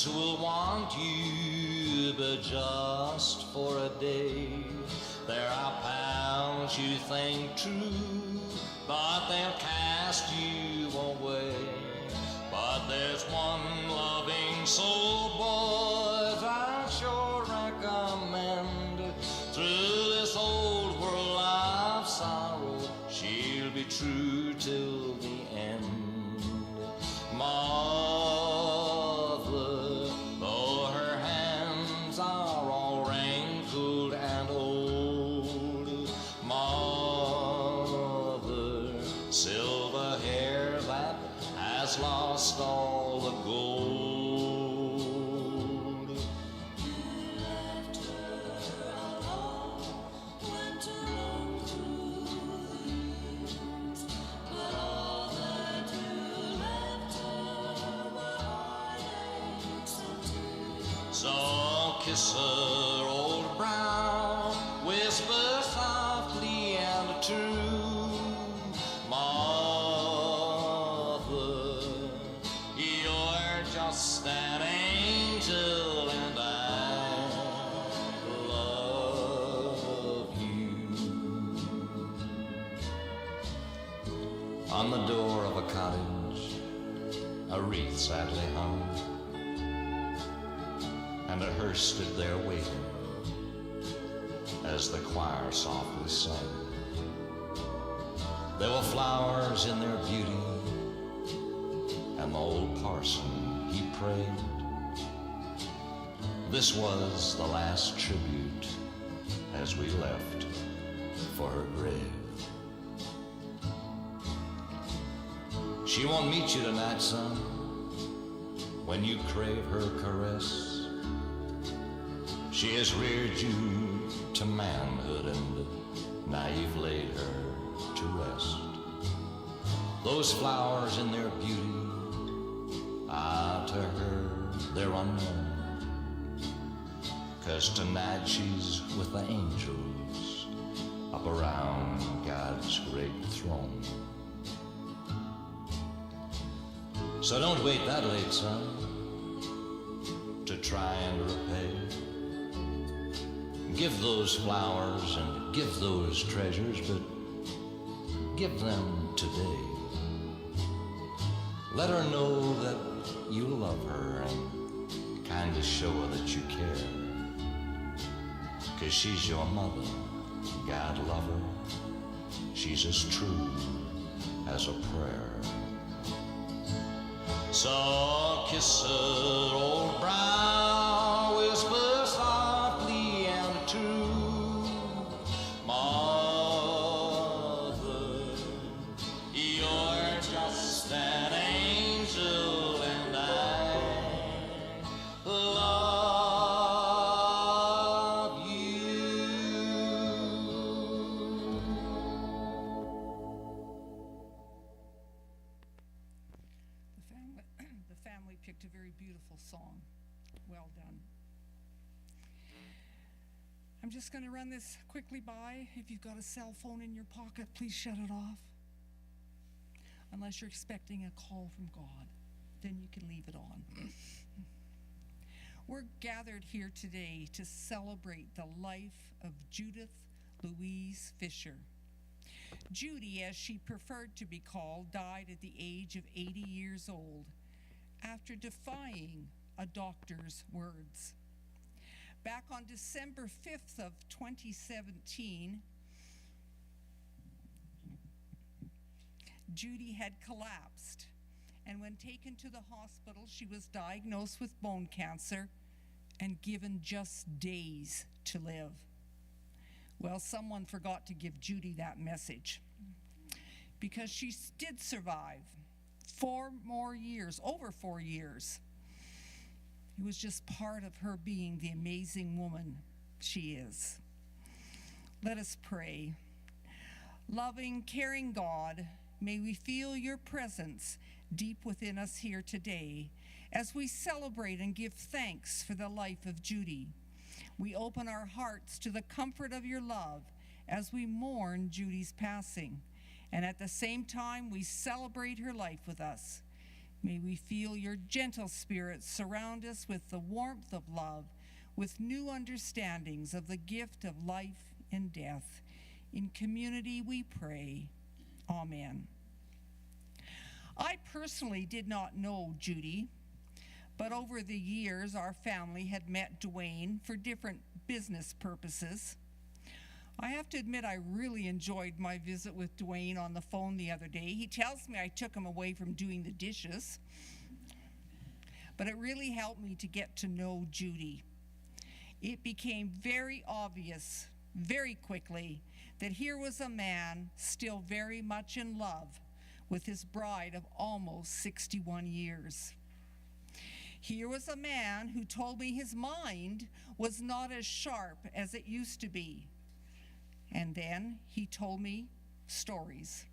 Others will want you, but just for a day. There are pals you think true, but they'll cast you away. But there's one loving soul, boys, I sure recommend. Through this old world of sorrow, she'll be true till the end. Mother, though her hands are all wrinkled and old, Mother, silver hair that has lost all the gold. So kiss her old brow, whisper softly and true, Mother, you're just an angel and I love you. On the door of a cottage, a wreath sadly hung, and a hearse stood there waiting as the choir softly sung. There were flowers in their beauty, and the old parson, he prayed. This was the last tribute as we left for her grave. She won't meet you tonight, son, when you crave her caress. She has reared you to manhood, and now you've laid her to rest. Those flowers in their beauty, to her they're unknown, 'cause tonight she's with the angels up around God's great throne. So don't wait that late, son, to try and repay. Give those flowers and give those treasures, but give them today. Let her know that you love her and kind of show her that you care. 'Cause she's your mother, God love her. She's as true as a prayer. So kiss her old brow, whisper softly and true, Mother, you're just an angel and I love you. The family picked a very beautiful song. Well done. I'm just going to run this quickly by. If you've got a cell phone in your pocket, please shut it off. Unless you're expecting a call from God, then you can leave it on. We're gathered here today to celebrate the life of Judith Louise Fisher. Judy, as she preferred to be called, died at the age of 80 years old after defying a doctor's words. Back on December 5th of 2017, Judy had collapsed, and when taken to the hospital, she was diagnosed with bone cancer and given just days to live. Well, someone forgot to give Judy that message, because she did survive 4 more years, over 4 years. It was just part of her being the amazing woman she is. Let us pray. Loving, caring God, may we feel your presence deep within us here today as we celebrate and give thanks for the life of Judy. We open our hearts to the comfort of your love as we mourn Judy's passing, and at the same time we celebrate her life with us. May we feel your gentle spirit surround us with the warmth of love, with new understandings of the gift of life and death. In community we pray. Amen. I personally did not know Judy, but over the years our family had met Dwayne for different business purposes. I have to admit I really enjoyed my visit with Dwayne on the phone the other day. He tells me I took him away from doing the dishes, but it really helped me to get to know Judy. It became very obvious very quickly that here was a man still very much in love with his bride of almost 61 years. Here was a man who told me his mind was not as sharp as it used to be. And then he told me stories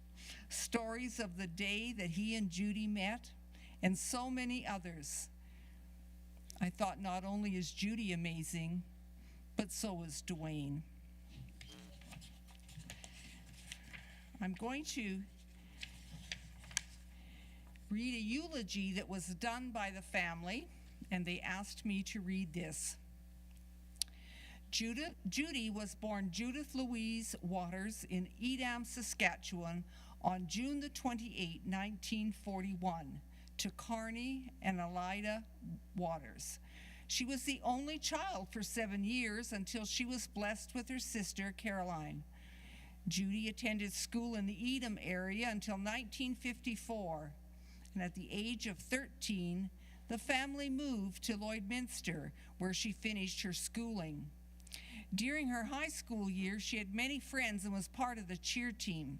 of the day that he and Judy met, and so many others. I thought, not only is Judy amazing, but so is Dwayne. I'm going to read a eulogy that was done by the family, and they asked me to read this. Judy was born Judith Louise Waters in Edam, Saskatchewan on June the 28th, 1941, to Carney and Elida Waters. She was the only child for 7 years until she was blessed with her sister, Caroline. Judy attended school in the Edam area until 1954, and at the age of 13, the family moved to Lloydminster, where she finished her schooling. During her high school years, she had many friends and was part of the cheer team.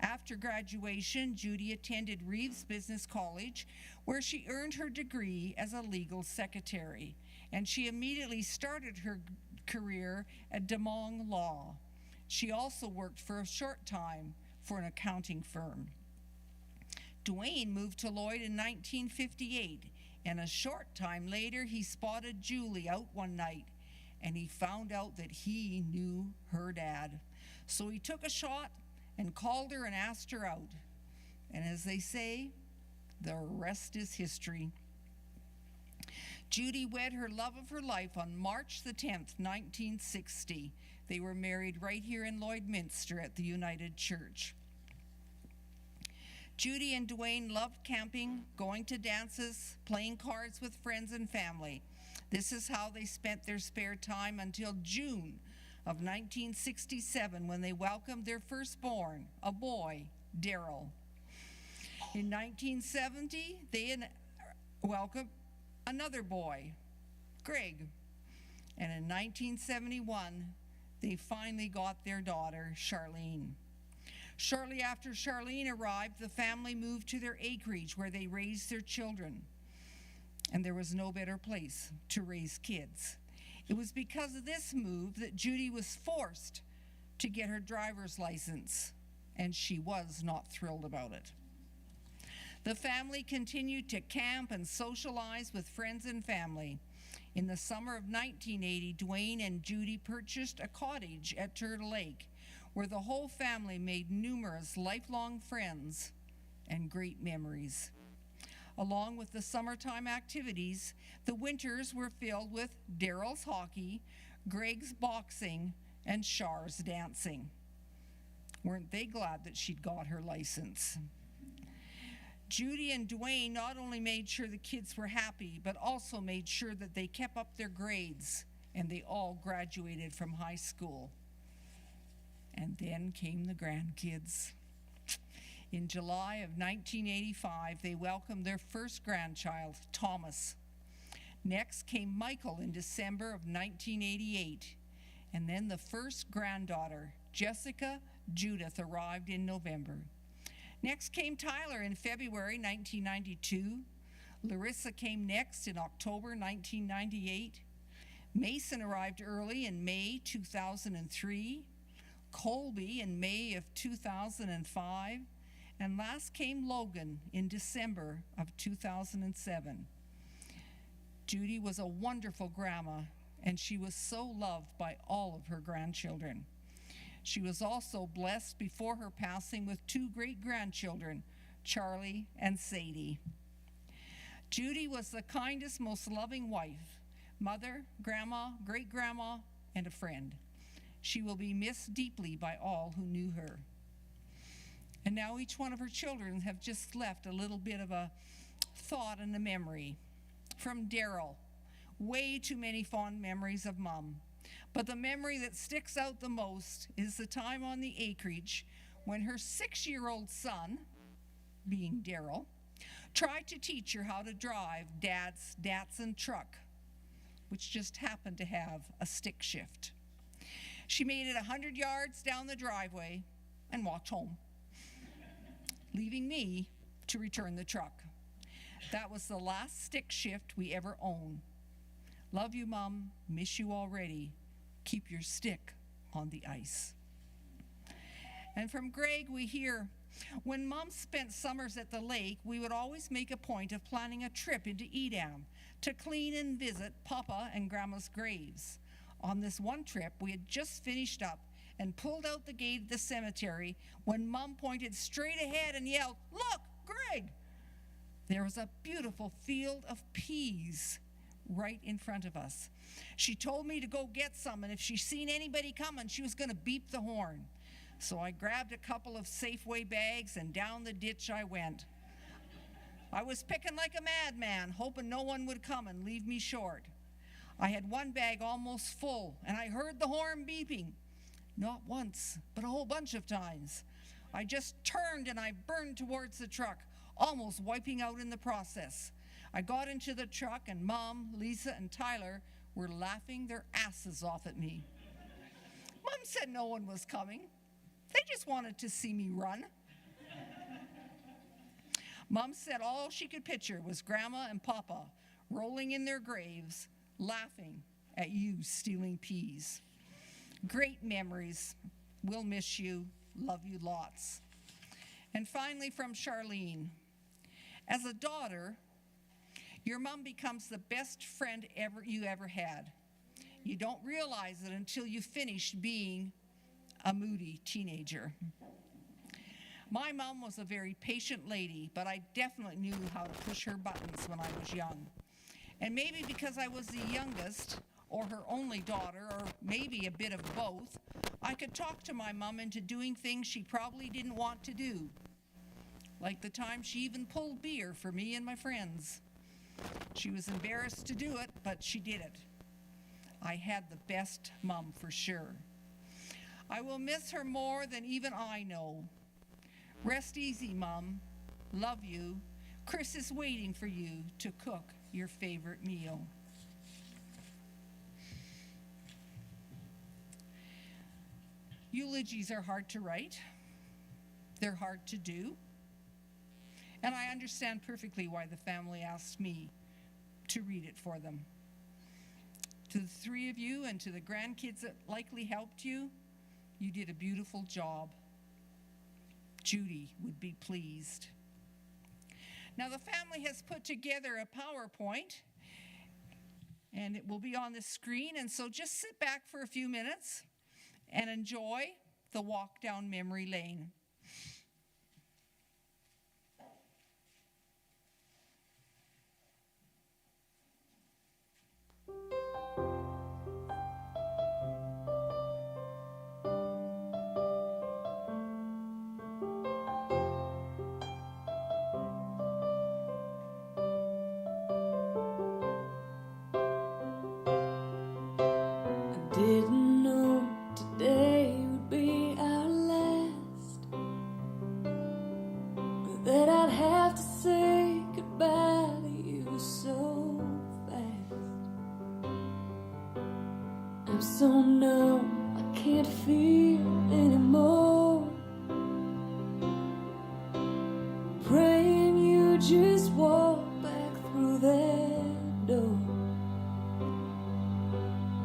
After graduation, Judy attended Reeves Business College, where she earned her degree as a legal secretary, and she immediately started her career at Des Moines Law. She also worked for a short time for an accounting firm. Dwayne moved to Lloyd in 1958, and a short time later, he spotted Julie out one night, and he found out that he knew her dad. So he took a shot and called her and asked her out. And as they say, the rest is history. Judy wed her love of her life on March the 10th, 1960. They were married right here in Lloydminster at the United Church. Judy and Dwayne loved camping, going to dances, playing cards with friends and family. This is how they spent their spare time until June of 1967, when they welcomed their firstborn, a boy, Daryl. In 1970, they welcomed another boy, Greg. And in 1971, they finally got their daughter, Charlene. Shortly after Charlene arrived, the family moved to their acreage where they raised their children. And there was no better place to raise kids. It was because of this move that Judy was forced to get her driver's license, and she was not thrilled about it. The family continued to camp and socialize with friends and family. In the summer of 1980, Dwayne and Judy purchased a cottage at Turtle Lake, where the whole family made numerous lifelong friends and great memories. Along with the summertime activities, the winters were filled with Daryl's hockey, Greg's boxing, and Char's dancing. Weren't they glad that she'd got her license? Judy and Dwayne not only made sure the kids were happy, but also made sure that they kept up their grades and they all graduated from high school. And then came the grandkids. In July of 1985, they welcomed their first grandchild, Thomas. Next came Michael in December of 1988. And then the first granddaughter, Jessica Judith, arrived in November. Next came Tyler in February 1992. Larissa came next in October 1998. Mason arrived early in May 2003. Colby in May of 2005. And last came Logan in December of 2007. Judy was a wonderful grandma, and she was so loved by all of her grandchildren. She was also blessed before her passing with two great-grandchildren, Charlie and Sadie. Judy was the kindest, most loving wife, mother, grandma, great-grandma, and a friend. She will be missed deeply by all who knew her. And now each one of her children have just left a little bit of a thought and a memory. From Daryl, way too many fond memories of Mom. But the memory that sticks out the most is the time on the acreage when her 6-year-old son, being Daryl, tried to teach her how to drive Dad's Datsun truck, which just happened to have a stick shift. She made it 100 yards down the driveway and walked home, leaving me to return the truck. That was the last stick shift we ever owned. Love you, Mom. Miss you already. Keep your stick on the ice. And from Greg, we hear, when Mom spent summers at the lake, we would always make a point of planning a trip into Edam to clean and visit Papa and Grandma's graves. On this one trip, we had just finished up and pulled out the gate of the cemetery when Mom pointed straight ahead and yelled, "Look, Greg!" There was a beautiful field of peas right in front of us. She told me to go get some, and if she seen anybody coming, she was going to beep the horn. So I grabbed a couple of Safeway bags, and down the ditch I went. I was picking like a madman, hoping no one would come and leave me short. I had one bag almost full, and I heard the horn beeping. Not once, but a whole bunch of times. I just turned and I burned towards the truck, almost wiping out in the process. I got into the truck, and Mom, Lisa, and Tyler were laughing their asses off at me. Mom said no one was coming. They just wanted to see me run. Mom said all she could picture was Grandma and Papa rolling in their graves, laughing at you stealing peas. Great memories. We'll miss you. Love you lots. And finally, from Charlene. As a daughter, your mom becomes the best friend you ever had. You don't realize it until you finish being a moody teenager. My mom was a very patient lady, but I definitely knew how to push her buttons when I was young. And maybe because I was the youngest, or her only daughter, or maybe a bit of both, I could talk to my mom into doing things she probably didn't want to do. Like the time she even pulled beer for me and my friends. She was embarrassed to do it, but she did it. I had the best mom for sure. I will miss her more than even I know. Rest easy, Mom. Love you. Chris is waiting for you to cook your favorite meal. Eulogies are hard to write. They're hard to do. And I understand perfectly why the family asked me to read it for them. To the three of you and to the grandkids that likely helped you, you did a beautiful job. Judy would be pleased. Now the family has put together a PowerPoint, and it will be on the screen, and so just sit back for a few minutes and enjoy the walk down memory lane. Didn't know today would be our last, but that I'd have to say goodbye to you so fast. I'm so numb, I can't feel anymore. Praying you just walk back through that door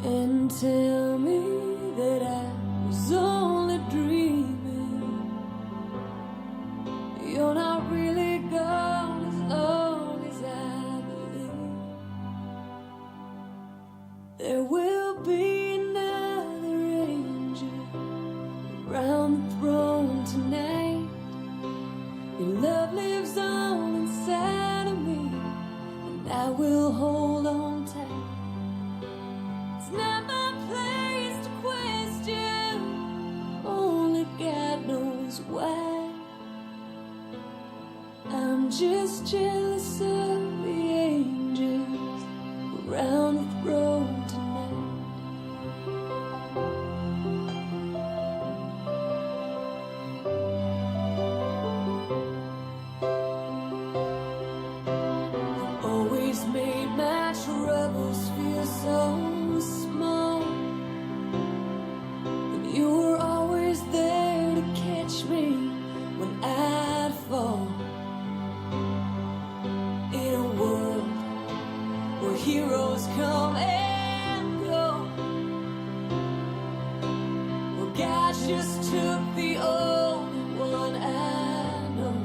and tell me that I was only dreaming. You're not really gone as long as I believe. There will be another angel around the throne tonight. Your love lives on inside of me, I will hold on tight. It's not my place to question, only God knows why. I'm just jealous of the angels around the throne tonight. Always made my troubles feel so small, and you were always there to catch me when I'd fall. In a world where heroes come and go, where God just took the only one I know.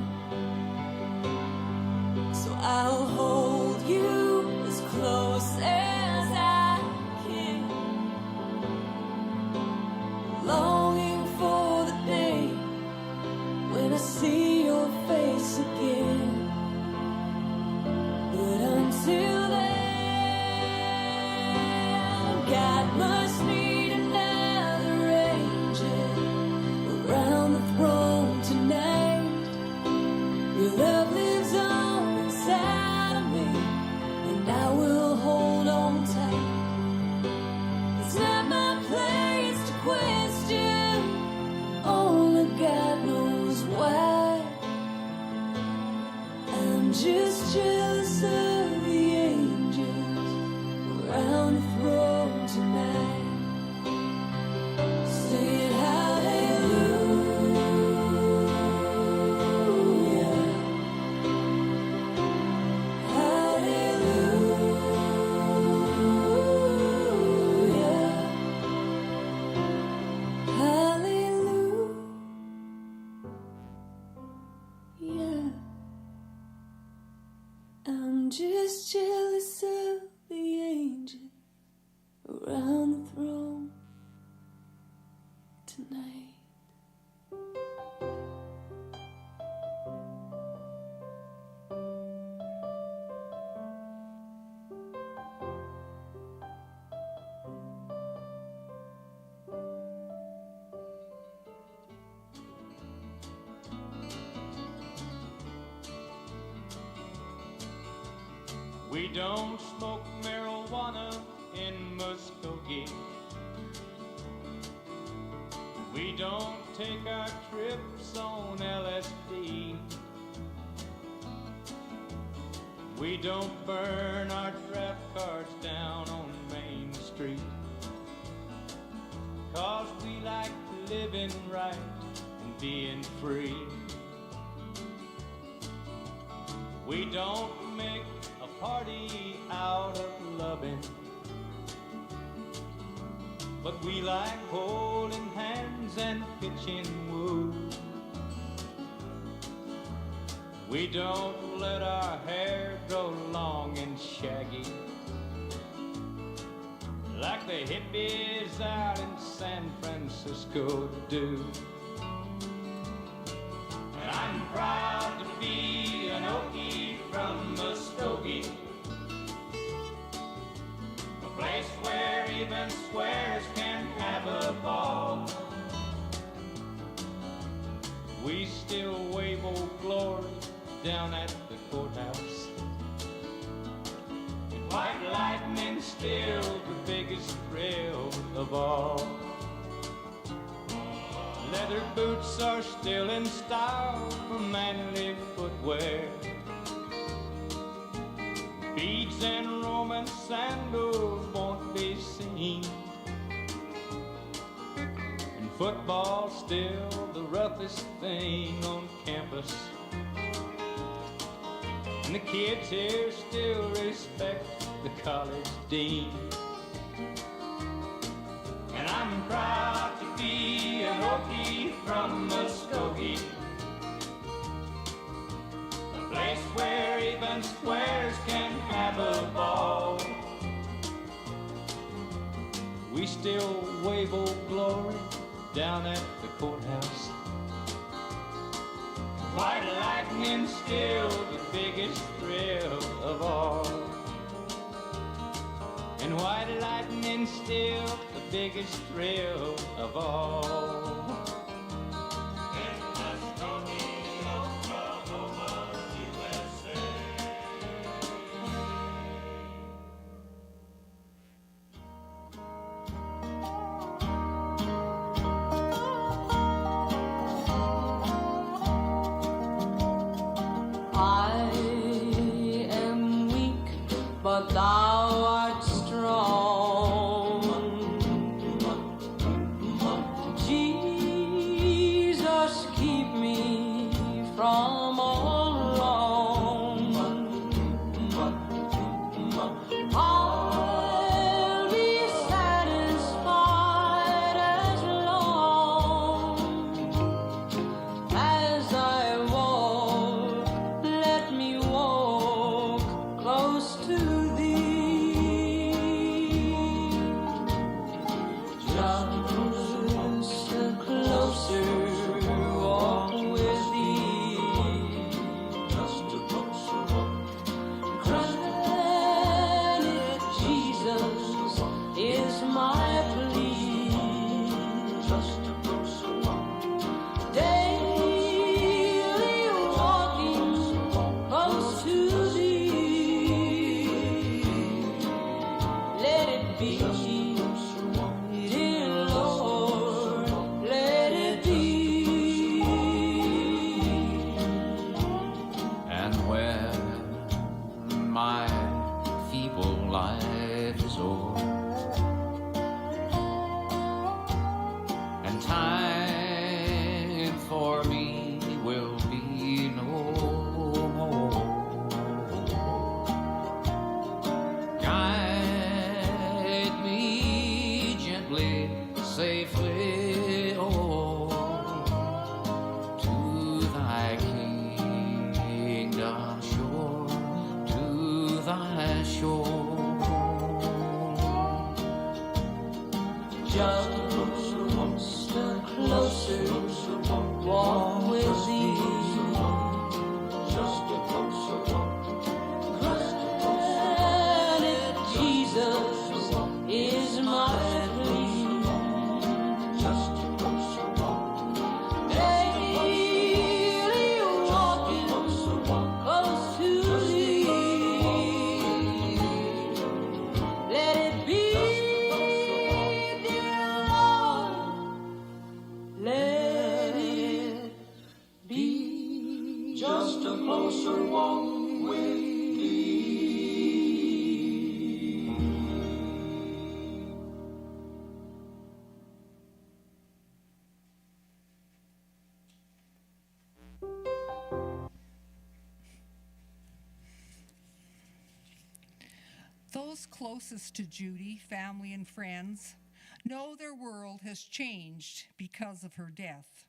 So I'll hold you as close as I can, longing for the day when I see your face again. But until then, God must need another angel around the throne tonight. Your love lives on inside of me, and I will hold on tight. It's not my place to question, only God knows why. I'm just jealous of the angels around the throne tonight. Singing hallelujah, hallelujah, hallelujah. I'm just jealous of the angel around the throne tonight. We don't smoke marijuana in Muskogee. We don't take our trips on LSD. We don't burn our draft cards down on Main Street. 'Cause we like living right and being free. We don't make a party out of loving, but we like holding hands and pitching woo. We don't let our hair grow long and shaggy like the hippies out in San Francisco do. And I'm proud to be an Okie from Muskogee, a place where even squares can have a ball. We still wave Old Glory down at the courthouse, and white lightning's still the biggest thrill of all. Leather boots are still in style for manly footwear. Beads and Roman sandals won't be seen, and football's still the roughest thing on campus. And the kids here still respect the college dean. And I'm proud to be an Okie from Muskogee, a place where even squares can have a ball. We still wave Old Glory down at the courthouse, White lightning still the biggest thrill of all. And white lightning still the biggest thrill of all. I am weak, but thou art strong. Jesus, keep me from all wrong. I'll be satisfied as long as I walk. Let me walk close to thee. Just a closer walk with thee. Just a closer walk. Granted, Jesus is my plea. Just a closer walk. Daily walking close to thee. Let it be, dear Lord, let it be. And when my feeble life is o'er, and time for me will be no more, guide me gently, safely, oh, to thy kingdom shore, to thy shore. Just a closer walk with thee. Just a closer walk. Granted, Jesus is my plea. Just a closer walk. Daily walking close to thee. Let it be, dear Lord, let it be. Just a closer walk with thee. Those closest to Judy, family and friends, know their world has changed because of her death.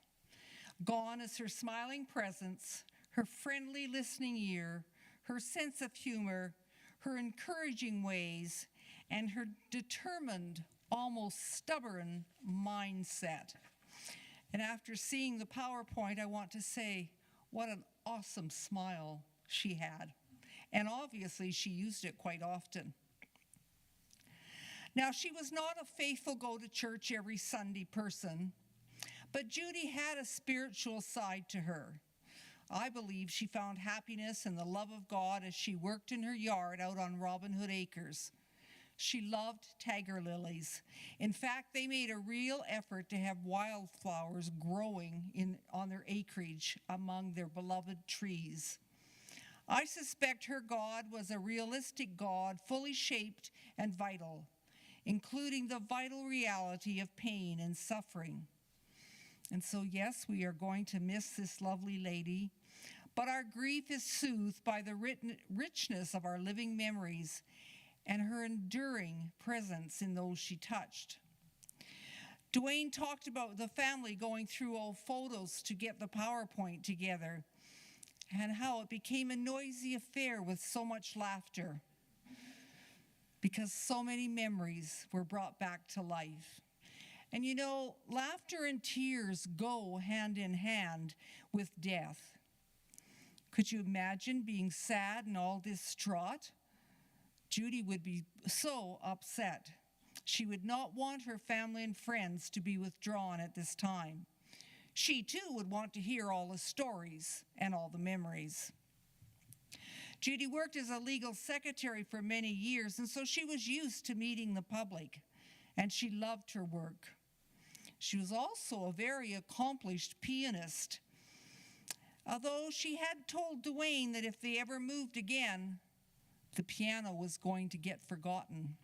Gone is her smiling presence, her friendly listening ear, her sense of humor, her encouraging ways, and her determined, almost stubborn mindset. And after seeing the PowerPoint, I want to say, what an awesome smile she had. And obviously, she used it quite often. Now, she was not a faithful go to church every Sunday person, but Judy had a spiritual side to her. I believe she found happiness in the love of God as she worked in her yard out on Robin Hood Acres. She loved tiger lilies. In fact, they made a real effort to have wildflowers growing on their acreage among their beloved trees. I suspect her God was a realistic God, fully shaped and vital, including the vital reality of pain and suffering. And so, yes, we are going to miss this lovely lady, but our grief is soothed by the richness of our living memories and her enduring presence in those she touched. Dwayne talked about the family going through old photos to get the PowerPoint together and how it became a noisy affair with so much laughter because so many memories were brought back to life. And you know, laughter and tears go hand in hand with death. Could you imagine being sad and all distraught? Judy would be so upset. She would not want her family and friends to be withdrawn at this time. She too would want to hear all the stories and all the memories. Judy worked as a legal secretary for many years, and so she was used to meeting the public, and she loved her work. She was also a very accomplished pianist, although she had told Dwayne that if they ever moved again, the piano was going to get forgotten.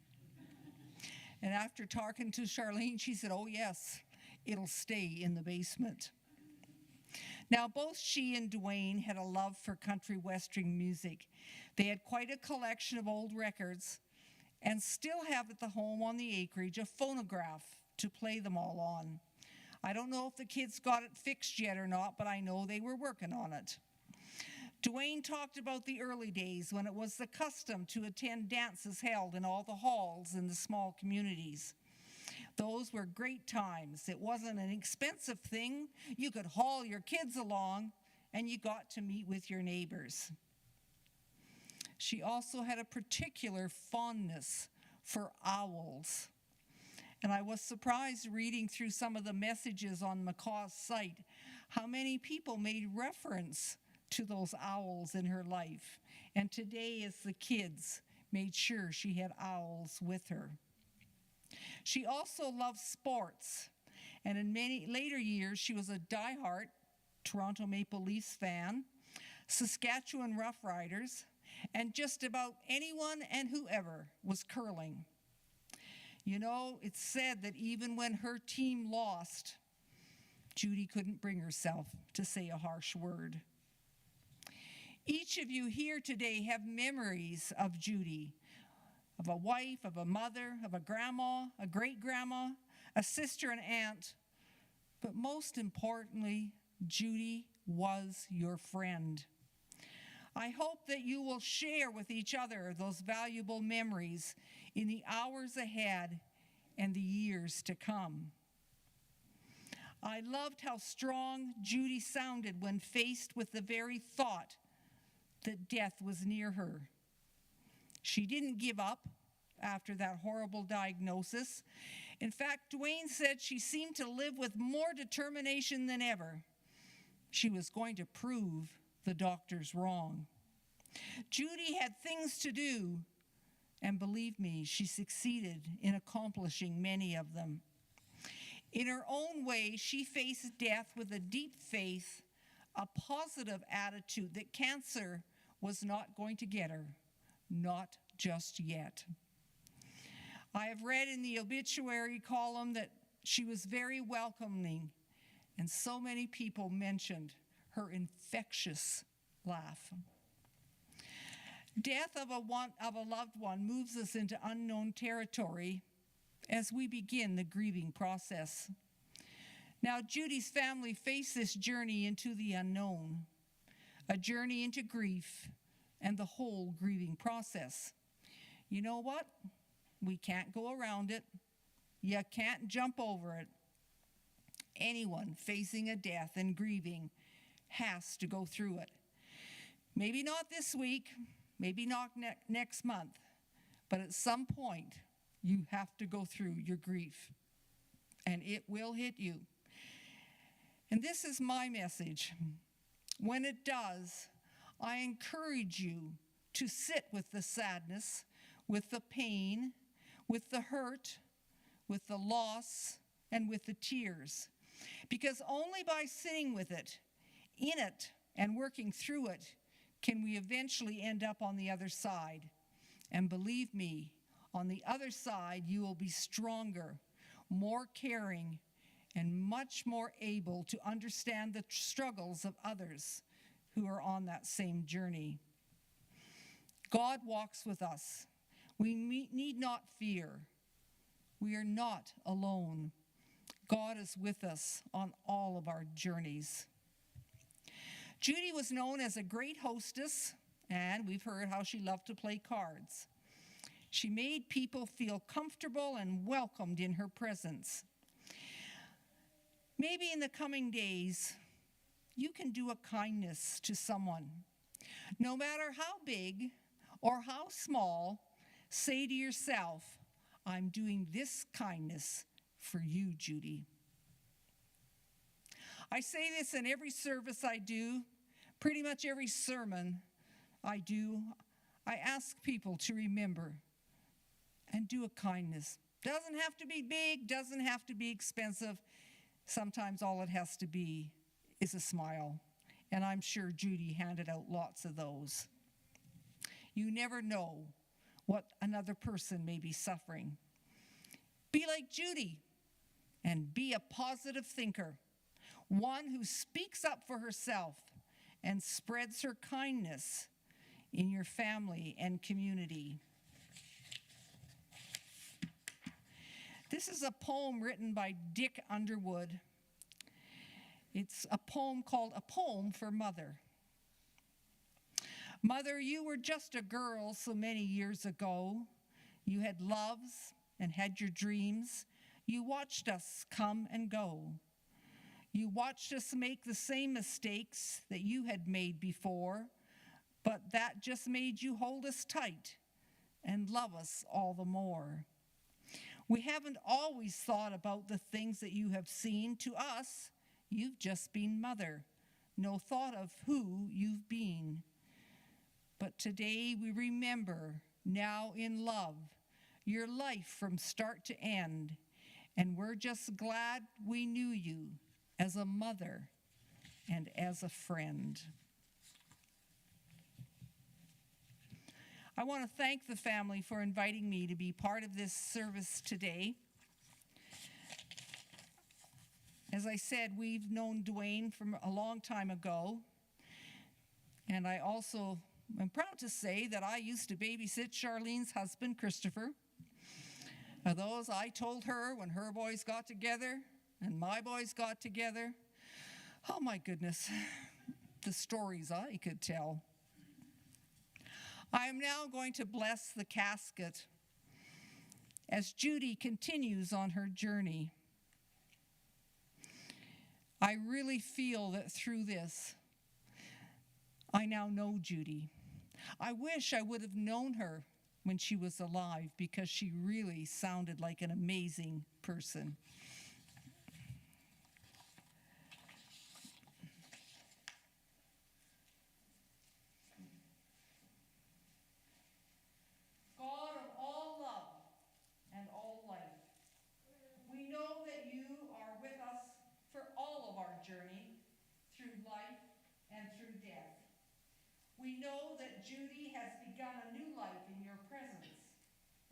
And after talking to Charlene, she said, "Oh yes, it'll stay in the basement." Now, both she and Dwayne had a love for country western music. They had quite a collection of old records and still have at the home on the acreage a phonograph to play them all on. I don't know if the kids got it fixed yet or not, but I know they were working on it. Dwayne talked about the early days when it was the custom to attend dances held in all the halls in the small communities. Those were great times. It wasn't an expensive thing. You could haul your kids along, and you got to meet with your neighbors. She also had a particular fondness for owls. And I was surprised reading through some of the messages on McCaw's site how many people made reference to those owls in her life. And today, as the kids made sure she had owls with her. She also loved sports, and in many later years, she was a diehard Toronto Maple Leafs fan, Saskatchewan Roughriders, and just about anyone and whoever was curling. You know, it's said that even when her team lost, Judy couldn't bring herself to say a harsh word. Each of you here today have memories of Judy, of a wife, of a mother, of a grandma, a great-grandma, a sister, and aunt. But most importantly, Judy was your friend. I hope that you will share with each other those valuable memories in the hours ahead and the years to come. I loved how strong Judy sounded when faced with the very thought that death was near her. She didn't give up after that horrible diagnosis. In fact, Dwayne said she seemed to live with more determination than ever. She was going to prove the doctors wrong. Judy had things to do, and believe me, she succeeded in accomplishing many of them. In her own way, she faced death with a deep faith, a positive attitude that cancer was not going to get her, not just yet. I have read in the obituary column that she was very welcoming, and so many people mentioned her infectious laugh. Death of a loved one moves us into unknown territory as we begin the grieving process. Now, Judy's family faced this journey into the unknown, a journey into grief and the whole grieving process. You know what? We can't go around it. You can't jump over it. Anyone facing a death and grieving has to go through it. Maybe not this week, maybe not next month, but at some point, you have to go through your grief, and it will hit you. And this is my message. When it does, I encourage you to sit with the sadness, with the pain, with the hurt, with the loss, and with the tears. Because only by sitting with it, in it, and working through it, can we eventually end up on the other side. And believe me, on the other side, you will be stronger, more caring, and much more able to understand the struggles of others who are on that same journey. God walks with us. We need not fear. We are not alone. God is with us on all of our journeys. Judy was known as a great hostess, and we've heard how she loved to play cards. She made people feel comfortable and welcomed in her presence. Maybe in the coming days, you can do a kindness to someone No matter how big or how small, say to yourself, I'm doing this kindness for you, Judy. I say this in every service I do, pretty much every sermon I do. I ask people to remember and do a kindness. Doesn't have to be big, doesn't have to be expensive. Sometimes all it has to be is a smile. And I'm sure Judy handed out lots of those. You never know what another person may be suffering. Be like Judy and be a positive thinker, one who speaks up for herself and spreads her kindness in your family and community. This is a poem written by Dick Underwood. It's a poem called A Poem for Mother. Mother, you were just a girl so many years ago. You had loves and had your dreams. You watched us come and go. You watched us make the same mistakes that you had made before, but that just made you hold us tight and love us all the more. We haven't always thought about the things that you have seen. To us, you've just been mother, no thought of who you've been. But today we remember, now in love, your life from start to end, and we're just glad we knew you as a mother and as a friend. I want to thank the family for inviting me to be part of this service today. As I said, we've known Dwayne from a long time ago, and I also am proud to say that I used to babysit Charlene's husband, Christopher. Those I told her when her boys got together and my boys got together. Oh my goodness, the stories I could tell. I am now going to bless the casket as Judy continues on her journey. I really feel that through this, I now know Judy. I wish I would have known her when she was alive because she really sounded like an amazing person. God of all love and all life, we know that you are with us for all of our journey through life and through death. We know that Judy has begun a new life in your presence,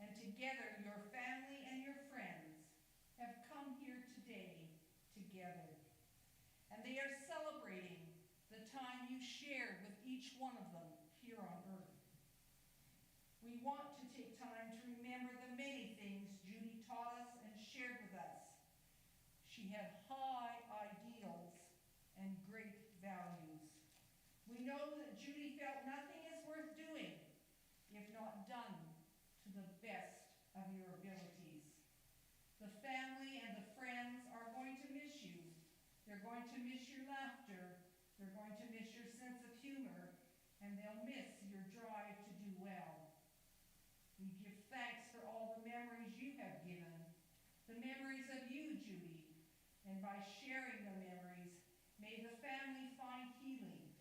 and together your family and your friends have come here today together. And they are celebrating the time you shared with each one of them here on earth. We want to take time to remember the many things Judy taught us and shared with us. She had high ideals and great values. We know that Judy felt nothing is worth doing if not done to the best of your abilities. The family and the friends are going to miss you. They're going to miss your laughter. They're going to miss your sense of humor, and they'll miss your drive to do well. We give thanks for all the memories you have given, the memories of you, Judy, and by sharing the memories, may the family find healing.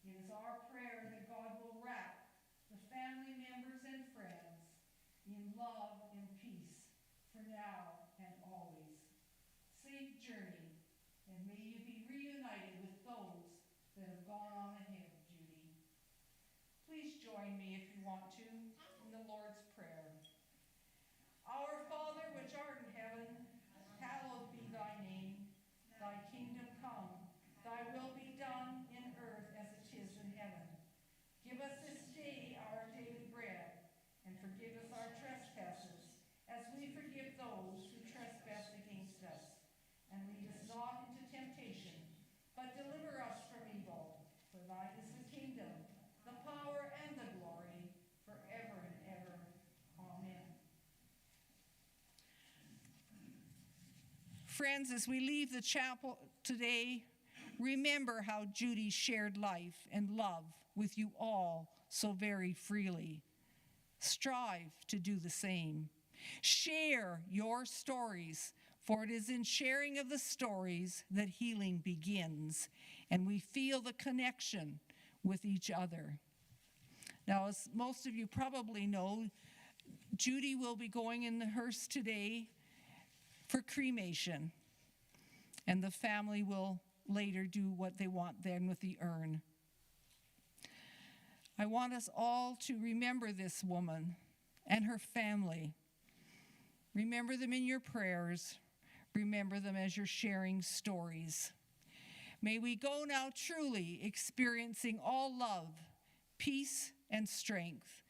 It is our prayer that God will wrap the family members and friends in love and peace for now and always. Safe journey, and may you be reunited with those that have gone on ahead, Judy. Please join me if you want to in the Lord's Prayer. Our Father which art in heaven, hallowed be thy name. Thy kingdom come, thy will be done in earth as it is in heaven. Give us this day our daily bread, and forgive us our trespasses, as we forgive those who trespass against us. And lead us not into temptation, but deliver us from evil. For thine is the kingdom, the power, and the glory, forever and ever. Amen. Friends, as we leave the chapel today, Remember how Judy shared life and love with you all so very freely. Strive to do the same. Share your stories, for it is in sharing of the stories that healing begins, and we feel the connection with each other. Now, as most of you probably know, Judy will be going in the hearse today for cremation, and the family will later do what they want then with the urn. I want us all to remember this woman and her family. Remember them in your prayers. Remember them as you're sharing stories. May we go now truly experiencing all love, peace, and strength,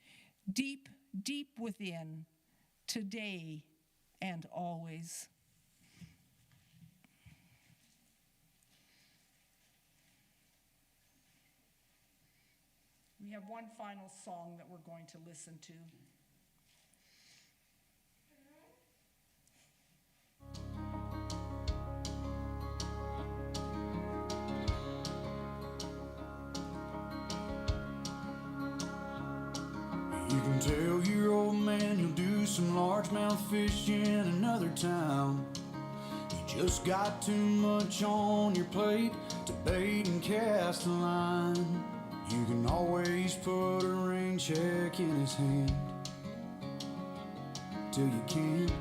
deep, deep within, today and always. We have one final song that we're going to listen to. You can tell your old man you'll do some largemouth fishing in another town. You just got too much on your plate to bait and cast a line. You can always put a rain check in his hand till you can't.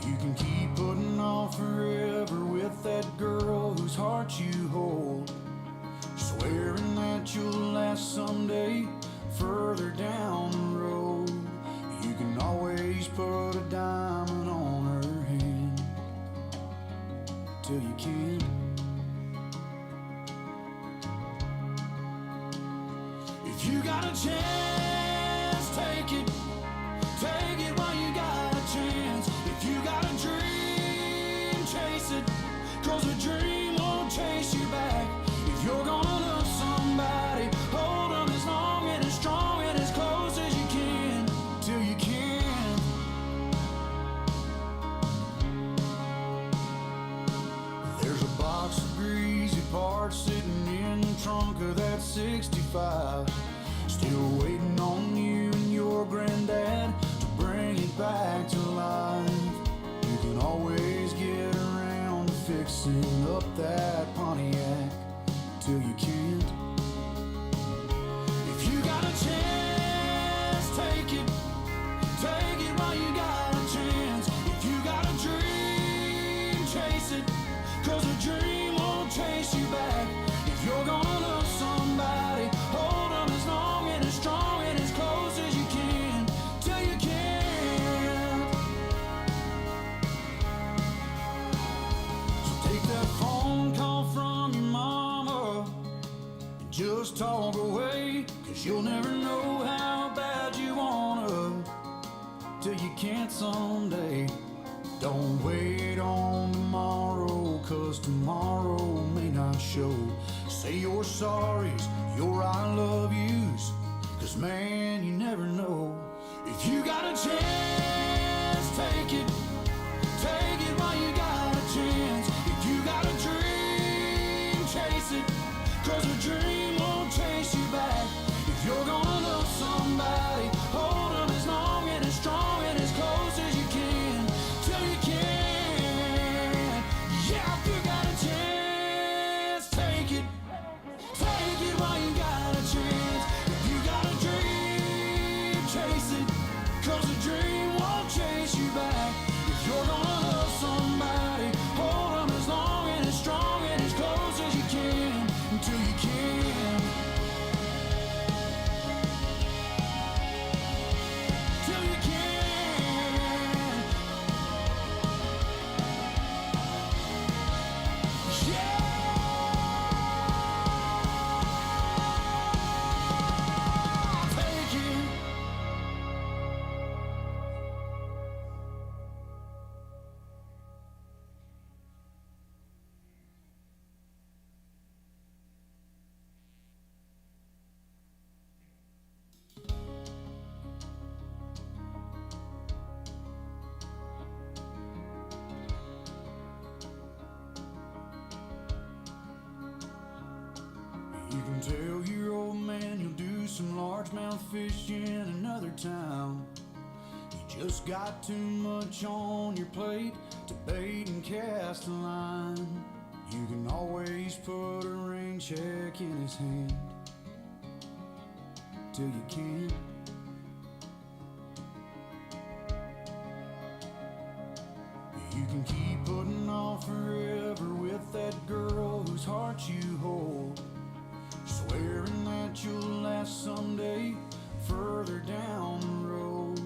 You can keep putting off forever with that girl whose heart you hold, swearing that you'll last someday further down the road. You can always put a diamond on her hand till you can't. If you got a chance, take it. Take it while you got a chance. If you got a dream, chase it, 'cause a dream won't chase you back. If you're gonna love somebody, hold them as long and as strong and as close as you can, till you can. There's a box of greasy parts sitting in the trunk of that 65, still waiting on you and your granddad to bring it back to life. You can always get around to fixing up that Pontiac till you can't. If you got a chance, take it. Take it while you got a chance. If you got a dream, chase it, 'cause a dream won't chase you back. If you're gonna love somebody, hold them as long and as strong and as close as you can, till you can. So take that phone call from your mama and just talk away, 'cause you'll never know how bad you wanna till you can't someday. Don't wait on tomorrow, 'cause tomorrow may not show. Say your sorries, your I love yous, 'cause man, you never know. If you got a chance, take it. Take it while you got a chance. If you got a dream, chase it, 'cause a dream won't chase you back. If you're gonna love somebody, hold them as long and as strong and as close as you can, till you can. Yeah, if you got a chance, take it. Take it while you got a chance. If you got a dream, chase it, 'cause a dream won't chase you back. If you're gonna love somebody, hold them as long and as strong and as close as you can, until you can. some largemouth fish in another town. You just got too much on your plate to bait and cast a line. You can always put a rain check in his hand till you can't. You can keep putting off forever with that girl whose heart you hold, swearing that you'll last someday further down the road.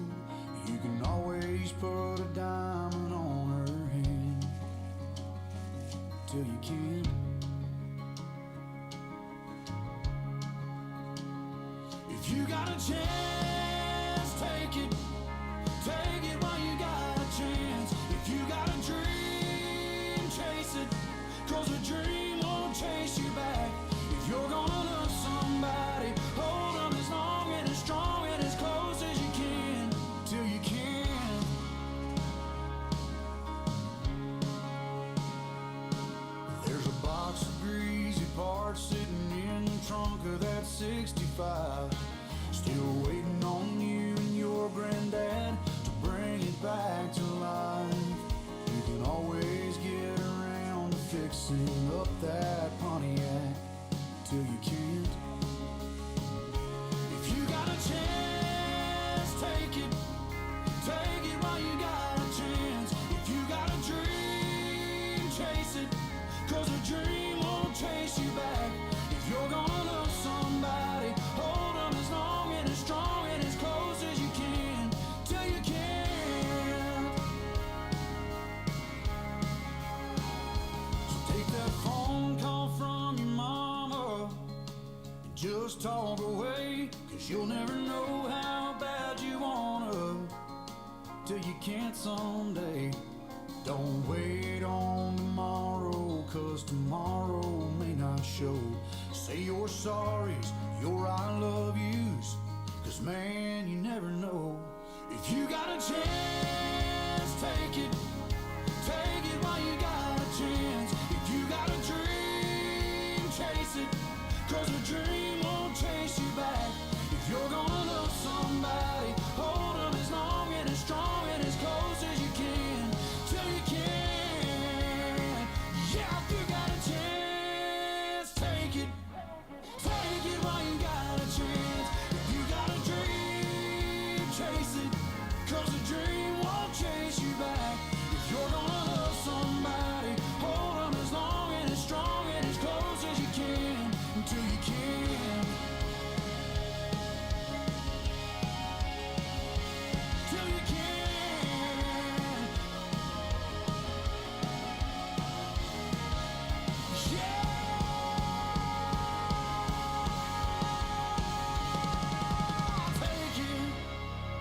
You can always put a diamond on her hand till you can't. If you got a chance, take it. Take it while you got a chance. If you got a dream, chase it, 'cause a dream won't chase you back. If you're gonna love somebody, hold them as long and as strong and as close as you can till you can. There's a box of greasy parts sitting in the trunk of that 65, still waiting on you and your granddad to bring it back to life. You can always get around to fixing up that Pontiac till you can't. If you got a chance, take it. Take it while you got a chance. If you got a dream, chase it, 'cause a dream won't chase you back. If you're gonna love somebody, hold them as long and as strong and as close as you can till you can. So take that phone call from your mama and just talk away, 'cause you'll never know how bad you wanna till you can't someday. Don't wait on tomorrow, 'cause tomorrow may not show. Say your sorries, your I love yous, 'cause man, you never know. If you got a chance, take it. Take it while you got a chance. If you got a